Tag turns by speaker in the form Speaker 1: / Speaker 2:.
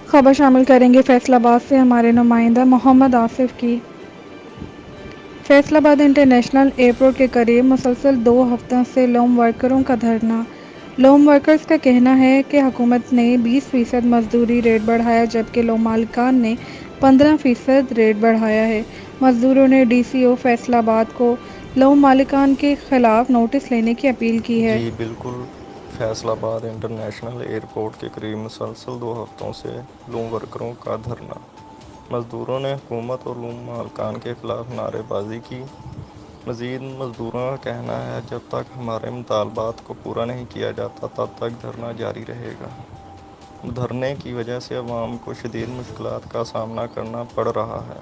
Speaker 1: خبر شامل کریں گے فیصل آباد سے ہمارے نمائندہ محمد آصف کی۔ فیصل آباد انٹرنیشنل ایئرپورٹ کے قریب مسلسل 2 ہفتوں سے لوم ورکروں کا دھرنا۔ لوم ورکرز کا کہنا ہے کہ حکومت نے 20% مزدوری ریٹ بڑھایا جبکہ لوم مالکان نے 15% ریٹ بڑھایا ہے۔ مزدوروں نے ڈی سی او فیصل آباد کو لوم مالکان کے خلاف نوٹس لینے کی اپیل کی ہے۔
Speaker 2: جی بالکل، فیصل آباد انٹرنیشنل ایئرپورٹ کے قریب مسلسل 2 ہفتوں سے لوم ورکروں کا دھرنا۔ مزدوروں نے حکومت اور لوم مالکان کے خلاف نعرے بازی کی۔ مزید مزدوروں کا کہنا ہے جب تک ہمارے مطالبات کو پورا نہیں کیا جاتا تب تک دھرنا جاری رہے گا۔ دھرنے کی وجہ سے عوام کو شدید مشکلات کا سامنا کرنا پڑ رہا ہے۔